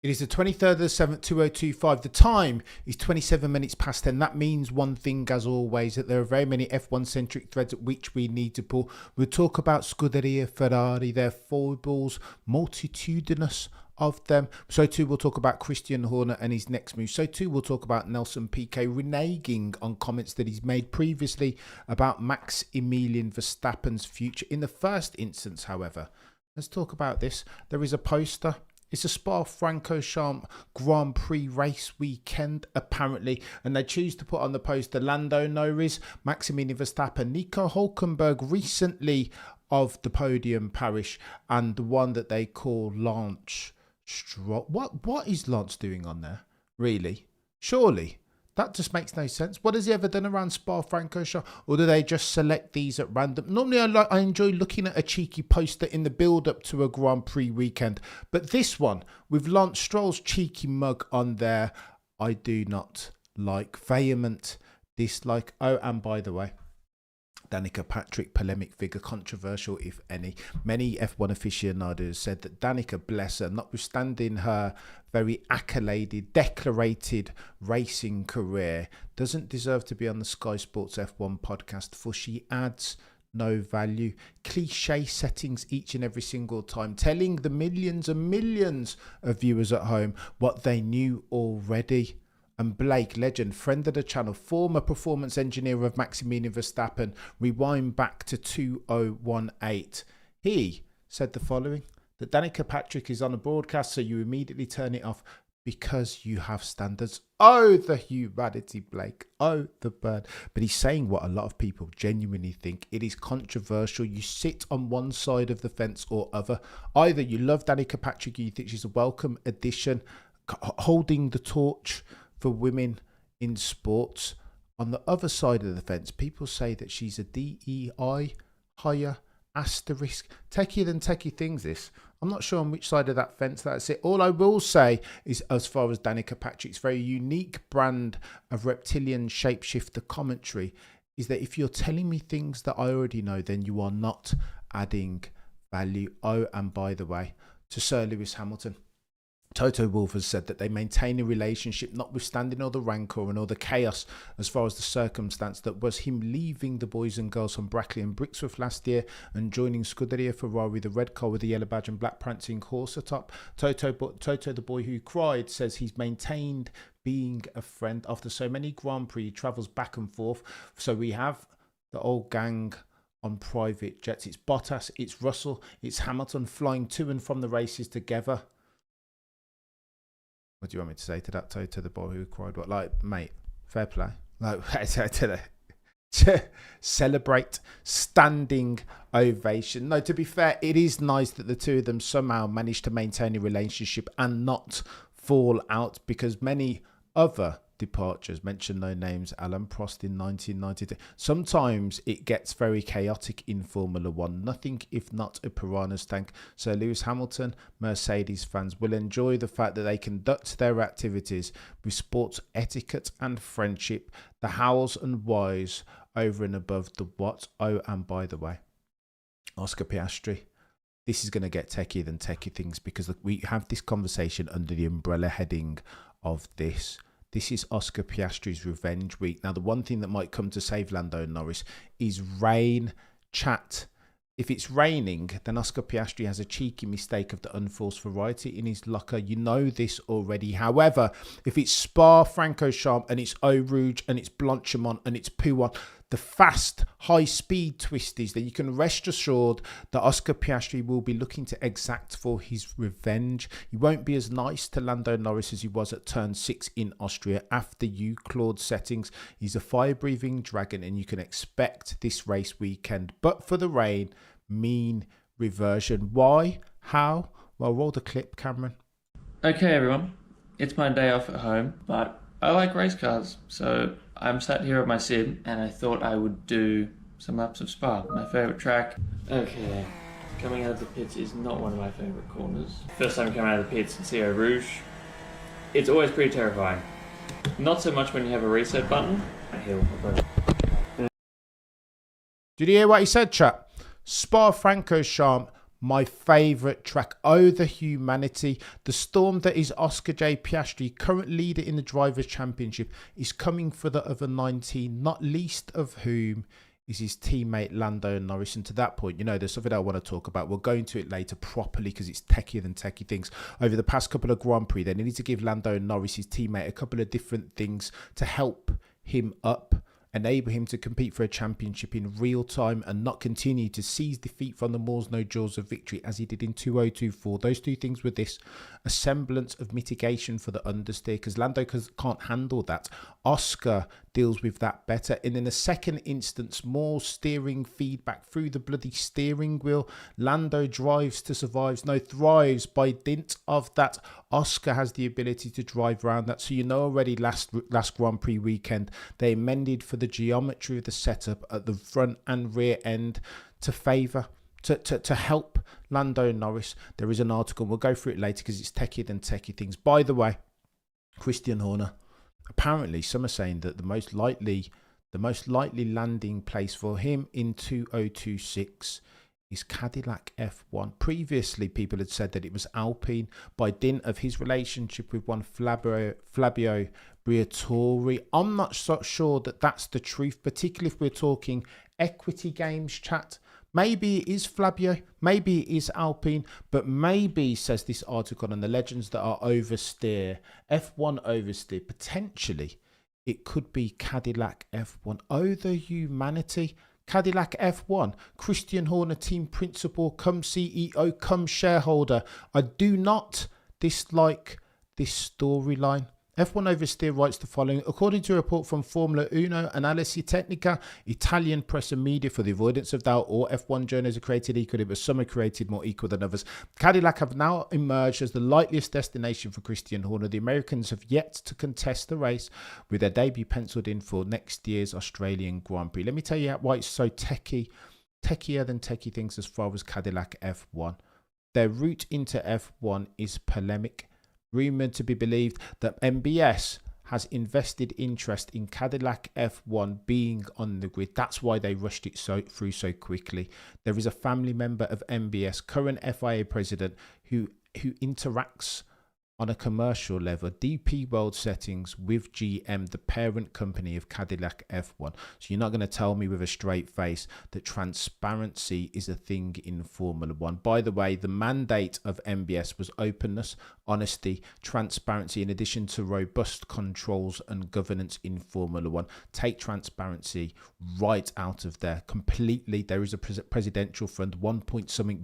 It is the 23rd of the 7th, 2025. The time is 27 minutes past 10. That means one thing, as always, that there are very many F1-centric threads at which we need to pull. We'll talk about Scuderia Ferrari, their foibles, multitudinous of them. So too, we'll talk about Christian Horner and his next move. So too, we'll talk about Nelson Piquet reneging on comments that he's made previously about Maximilian Verstappen's future. In the first instance, however, let's talk about this. There is a poster. It's a Spa-Francorchamps Grand Prix race weekend, apparently, and they choose to put on the poster Lando Norris, Maximilian Verstappen, Nico Hülkenberg, recently of the podium parish, and the one that they call Lance Stroll. What is Lance doing on there, really? Surely. That just makes no sense. What has he ever done around Spa-Francorchamps? Or do they just select these at random? Normally, I enjoy looking at a cheeky poster in the build-up to a Grand Prix weekend. But this one, with Lance Stroll's cheeky mug on there, I do not like. Vehement dislike. Oh, and by the way, Danica Patrick, polemic figure, controversial if any. Many F1 aficionados said that Danica, bless her, notwithstanding her very accoladed, decorated racing career, doesn't deserve to be on the Sky Sports F1 podcast, for she adds no value. Cliche settings each and every single time, telling the millions and millions of viewers at home what they knew already. And Blake, legend, friend of the channel, former performance engineer of Maximilian Verstappen, rewind back to 2018. He said the following: that Danica Patrick is on a broadcast, so you immediately turn it off because you have standards. Oh, the humanity, Blake. Oh, the bird. But he's saying what a lot of people genuinely think. It is controversial. You sit on one side of the fence or other. Either you love Danica Patrick, you think she's a welcome addition, holding the torch for women in sports. On the other side of the fence, people say that she's a DEI higher asterisk. Techier than techie things, this. I'm not sure on which side of that fence that's it. All I will say is, as far as Danica Patrick's very unique brand of reptilian shapeshifter commentary, is that if you're telling me things that I already know, then you are not adding value. Oh, and by the way, to Sir Lewis Hamilton, Toto Wolff has said that they maintain a relationship notwithstanding all the rancour and all the chaos as far as the circumstance that was him leaving the boys and girls from Brackley and Brixworth last year and joining Scuderia Ferrari, the red car with the yellow badge and black prancing horse atop. Toto, the boy who cried, says he's maintained being a friend after so many Grand Prix. He travels back and forth. So we have the old gang on private jets. It's Bottas, it's Russell, it's Hamilton flying to and from the races together. What do you want me to say to that, to the boy who cried? What, like, mate, fair play. Like, to celebrate, standing ovation. No, to be fair, it is nice that the two of them somehow managed to maintain a relationship and not fall out, because many other departures, mention no names, Alan Prost in 1992. Sometimes it gets very chaotic in Formula One. Nothing if not a piranha's tank. So Lewis Hamilton, Mercedes fans will enjoy the fact that they conduct their activities with sports etiquette and friendship, the hows and whys over and above the what. Oh, and by the way, Oscar Piastri. This is going to get techier than techie things, because we have this conversation under the umbrella heading of this. This is Oscar Piastri's revenge week. Now, the one thing that might come to save Lando Norris is rain. Chat. If it's raining, then Oscar Piastri has a cheeky mistake of the unforced variety in his locker. You know this already. However, if it's Spa-Francorchamps and it's Eau Rouge and it's Blanchimont and it's Pouin, the fast, high-speed twisties, then you can rest assured that Oscar Piastri will be looking to exact for his revenge. He won't be as nice to Lando Norris as he was at turn 6 in Austria after Claude settings. He's a fire-breathing dragon, and you can expect this race weekend. But for the rain, mean reversion. Why? How? Well, roll the clip, Cameron. Okay, everyone. It's my day off at home, but I like race cars, so I'm sat here at my sim, and I thought I would do some laps of Spa, my favourite track. Okay, coming out of the pits is not one of my favourite corners. First time coming out of the pits in Eau Rouge, it's always pretty terrifying. Not so much when you have a reset button. Did you hear what he said, chat? Spa-Francorchamps, my favourite track. Oh, the humanity. The storm that is Oscar J. Piastri, current leader in the Drivers' Championship, is coming for the other 19, not least of whom is his teammate Lando Norris. And to that point, there's something I want to talk about. We'll go into it later properly because it's techier than techie things. Over the past couple of Grand Prix, they needed to give Lando Norris, his teammate, a couple of different things to help him up, enable him to compete for a championship in real time and not continue to seize defeat from the Moors no jaws of victory as he did in 2024. Those two things were this: a semblance of mitigation for the understeer, because Lando can't handle that. Oscar deals with that better. And in the second instance, more steering feedback through the bloody steering wheel. Lando drives to survive, thrives by dint of that. Oscar has the ability to drive around that. So already last Grand Prix weekend, they amended for the geometry of the setup at the front and rear end to favour, to help Lando Norris. There is an article, we'll go through it later because it's techier than techie things. By the way, Christian Horner, apparently some are saying that the most likely landing place for him in 2026 is Cadillac F1. Previously, people had said that it was Alpine by dint of his relationship with one Flavio Briatore. I'm not so sure that that's the truth, particularly if we're talking equity games, chat. Maybe it is Flavio, maybe it is Alpine, but maybe, says this article on the legends that are oversteer, F1 oversteer, potentially it could be Cadillac F1. Oh, the humanity. Cadillac F1, Christian Horner, team principal, come CEO, come shareholder. I do not dislike this storyline. F1 Oversteer writes the following: according to a report from Formula Uno Analisi Tecnica, Italian press and media, for the avoidance of doubt, all F1 journeys are created equally, but some are created more equal than others. Cadillac have now emerged as the likeliest destination for Christian Horner. The Americans have yet to contest the race, with their debut penciled in for next year's Australian Grand Prix. Let me tell you why it's so techier than techie things as far as Cadillac F1. Their route into F1 is polemic. Rumoured to be believed that MBS has invested interest in Cadillac F1 being on the grid. That's why they rushed it through so quickly. There is a family member of MBS, current FIA president, who interacts on a commercial level, DP World settings, with GM, the parent company of Cadillac F1. So you're not going to tell me with a straight face that transparency is a thing in Formula One. By the way, the mandate of MBS was openness, honesty, transparency, in addition to robust controls and governance in Formula One. Take transparency right out of there completely. There is a presidential fund, 1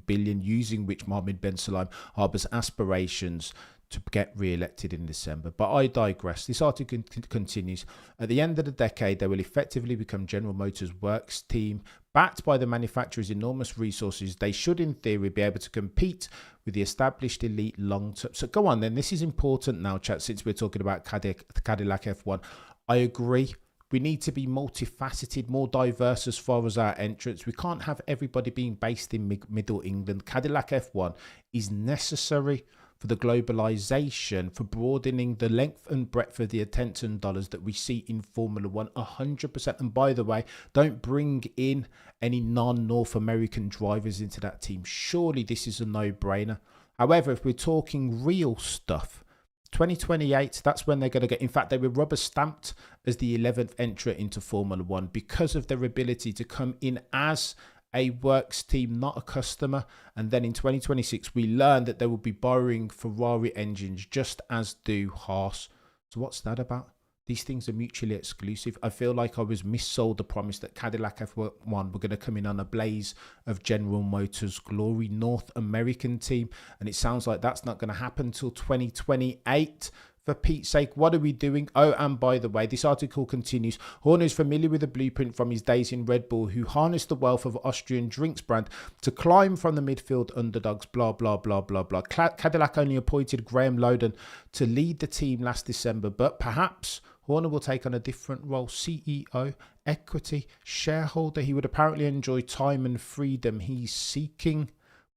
billion, using which Mohammed Ben Salem harbours aspirations to get re-elected in December. But I digress. This article continues. At the end of the decade, they will effectively become General Motors' works team. Backed by the manufacturer's enormous resources, they should, in theory, be able to compete with the established elite long-term. So go on then. This is important now, chat, since we're talking about Cadillac F1. I agree. We need to be multifaceted, more diverse as far as our entrance. We can't have everybody being based in Middle England. Cadillac F1 is necessary for the globalization, for broadening the length and breadth of the attention dollars that we see in Formula One, 100%. And by the way, don't bring in any non-North American drivers into that team. Surely this is a no-brainer. However, if we're talking real stuff, 2028, that's when they're going to get, in fact, they were rubber stamped as the 11th entrant into Formula One because of their ability to come in as a works team, not a customer. And then in 2026, we learned that they will be borrowing Ferrari engines, just as do Haas. So what's that about? These things are mutually exclusive. I feel like I was missold the promise that Cadillac F1 were going to come in on a blaze of General Motors glory, North American team. And it sounds like that's not going to happen until 2028. For Pete's sake, what are we doing? Oh, and by the way, this article continues. Horner is familiar with the blueprint from his days in Red Bull, who harnessed the wealth of Austrian drinks brand to climb from the midfield underdogs, blah, blah, blah, blah, blah. Cadillac only appointed Graham Loden to lead the team last December, but perhaps Horner will take on a different role: CEO, equity, shareholder. He would apparently enjoy time and freedom he's seeking.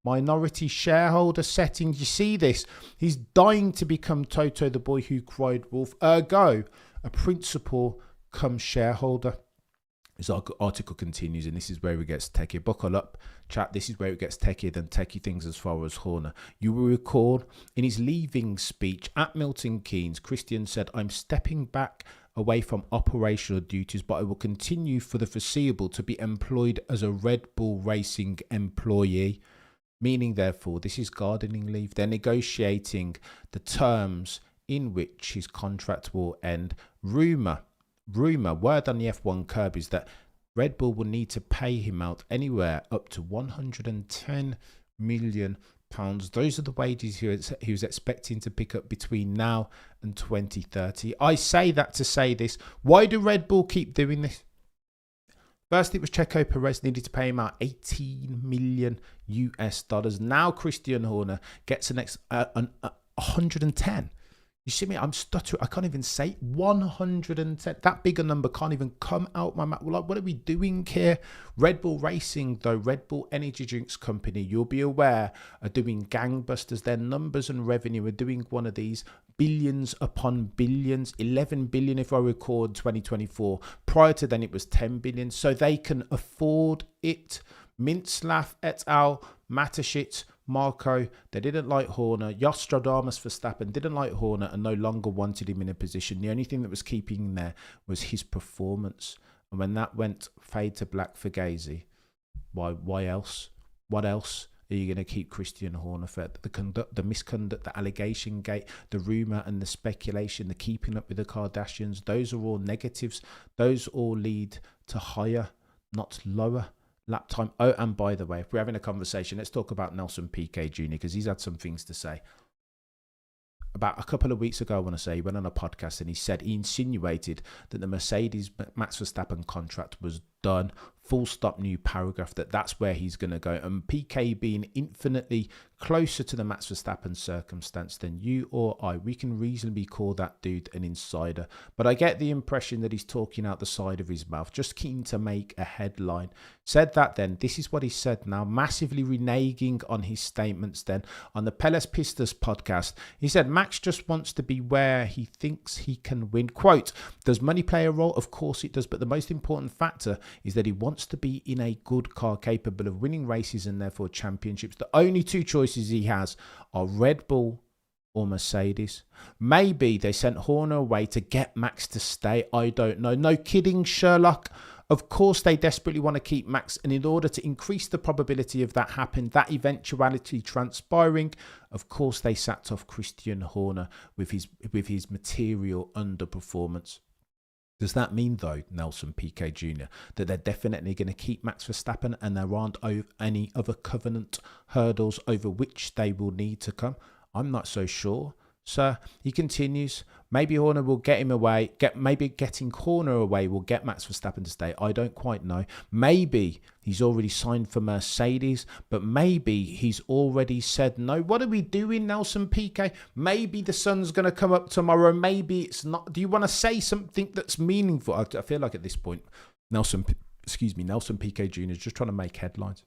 Minority shareholder settings. You see this? He's dying to become Toto, the boy who cried wolf. Ergo, a principal come shareholder. This article continues, and this is where it gets techie. Buckle up, chat. This is where it gets techier than techie things as far as Horner. You will recall in his leaving speech at Milton Keynes, Christian said, "I'm stepping back away from operational duties, but I will continue for the foreseeable to be employed as a Red Bull Racing employee." Meaning, therefore, this is gardening leave. They're negotiating the terms in which his contract will end. Word on the F1 curb is that Red Bull will need to pay him out anywhere up to £110 million. Those are the wages he was expecting to pick up between now and 2030. I say that to say this. Why do Red Bull keep doing this? First, it was Checo Perez needed to pay him out $18 million. Now Christian Horner gets an 110. You see me? I'm stuttering. I can't even say 110. That bigger number can't even come out my mouth. Like, what are we doing here? Red Bull Racing, though, Red Bull Energy Drinks Company, you'll be aware, are doing gangbusters. Their numbers and revenue are doing one of these billions upon billions. 11 billion, if I record 2024. Prior to then, it was 10 billion. So they can afford it. Mintzlaff et al., Mateschitz, Marco, they didn't like Horner. Nostradamus Verstappen didn't like Horner and no longer wanted him in a position. The only thing that was keeping him there was his performance. And when that went fade to black for Gazy, why else? What else are you going to keep Christian Horner for? The misconduct, the allegation gate, the rumour and the speculation, the keeping up with the Kardashians, those are all negatives. Those all lead to higher, not lower lap time. Oh, and by the way, if we're having a conversation, let's talk about Nelson Piquet Jr. because he's had some things to say. About a couple of weeks ago, I want to say, he went on a podcast and he insinuated that the Mercedes Max Verstappen contract was done. Full stop, new paragraph, that's where he's going to go. And Piquet being infinitely closer to the Max Verstappen circumstance than you or I, we can reasonably call that dude an insider. But I get the impression that he's talking out the side of his mouth, just keen to make a headline. Said that then, this is what he said now, massively reneging on his statements then. On the Peles Pistas podcast, he said, Max just wants to be where he thinks he can win. Quote, does money play a role? Of course it does. But the most important factor is that he wants to be in a good car capable of winning races and therefore championships. The only two choices he has are Red Bull or Mercedes. Maybe they sent Horner away to get Max to stay. I don't know. No kidding, Sherlock. Of course, they desperately want to keep Max, and in order to increase the probability of that happening, that eventuality transpiring, of course, they sacked off Christian Horner with his material underperformance. Does that mean, though, Nelson Piquet Jr., that they're definitely going to keep Max Verstappen and there aren't any other covenant hurdles over which they will need to come? I'm not so sure. Sir, he continues, maybe Horner will get him away. Maybe getting Horner away will get Max Verstappen to stay. I don't quite know. Maybe he's already signed for Mercedes, but maybe he's already said no. What are we doing, Nelson Piquet? Maybe the sun's going to come up tomorrow. Maybe it's not. Do you want to say something that's meaningful? I feel like at this point, Nelson Piquet Jr. is just trying to make headlines.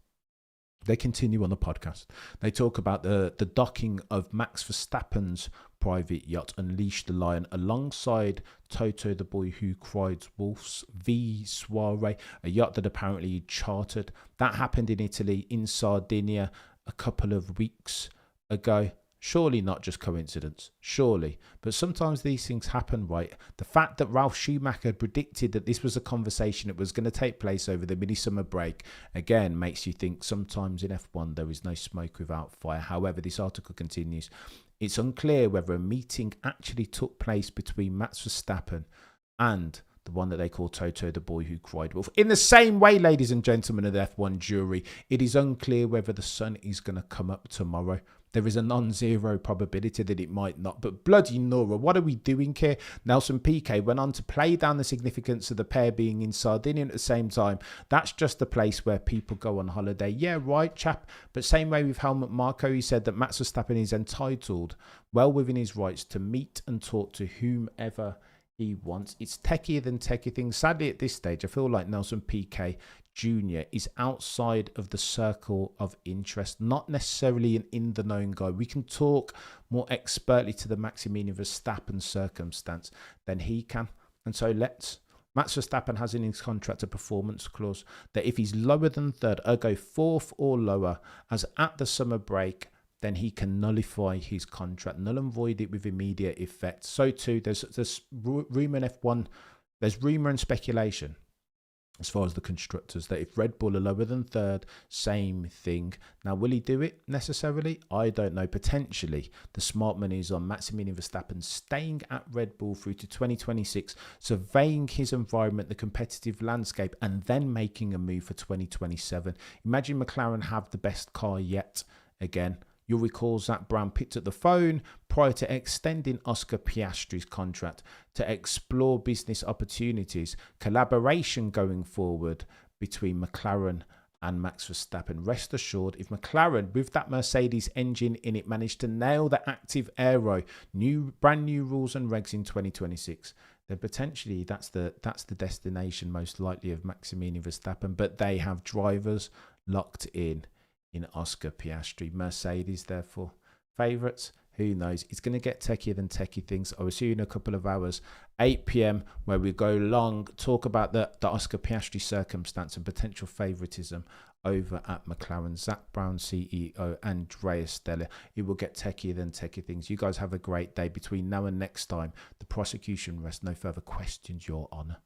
They continue on the podcast. They talk about the docking of Max Verstappen's private yacht, Unleash the Lion, alongside Toto the Boy Who Cried Wolff's V Soiree, a yacht that apparently he chartered. That happened in Italy, in Sardinia, a couple of weeks ago. Surely not just coincidence, surely. But sometimes these things happen, right? The fact that Ralf Schumacher predicted that this was a conversation that was going to take place over the mini-summer break, again, makes you think sometimes in F1 there is no smoke without fire. However, this article continues. It's unclear whether a meeting actually took place between Max Verstappen and the one that they call Toto, the Boy Who Cried Wolf. In the same way, ladies and gentlemen of the F1 jury, it is unclear whether the sun is going to come up tomorrow. There is a non-zero probability that it might not. But bloody Nora, what are we doing here? Nelson Piquet went on to play down the significance of the pair being in Sardinia at the same time. That's just a place where people go on holiday. Yeah, right, chap. But same way with Helmut Marko, he said that Max Verstappen is entitled, well within his rights, to meet and talk to whomever he wants. It's techier than techie things. Sadly, at this stage, I feel like Nelson Piquet Jr. is outside of the circle of interest, not necessarily an in-the-known guy. We can talk more expertly to the Maximilian Verstappen circumstance than he can. And so let's Max Verstappen has in his contract a performance clause that if he's lower than third, ergo fourth or lower, as at the summer break, then he can nullify his contract, null and void it with immediate effect. So too, there's rumour in F1, there's rumour and speculation as far as the constructors, that if Red Bull are lower than third, same thing. Now, will he do it necessarily? I don't know. Potentially. The smart money is on Maximilian Verstappen staying at Red Bull through to 2026, surveying his environment, the competitive landscape, and then making a move for 2027. Imagine McLaren have the best car yet again. You'll recall Zach Brown picked up the phone prior to extending Oscar Piastri's contract to explore business opportunities, collaboration going forward between McLaren and Max Verstappen. Rest assured, if McLaren, with that Mercedes engine in it, managed to nail the active aero, brand new rules and regs in 2026, then potentially that's the destination most likely of Maximilian Verstappen. But they have drivers locked in Oscar Piastri. Mercedes, therefore, favourites. Who knows? It's going to get techier than techie things. I will see you in a couple of hours, 8 p.m, where we go long, talk about the Oscar Piastri circumstance and potential favouritism over at McLaren. Zach Brown, CEO, Andrea Stella. It will get techier than techie things. You guys have a great day. Between now and next time, the prosecution rests. No further questions, Your Honour.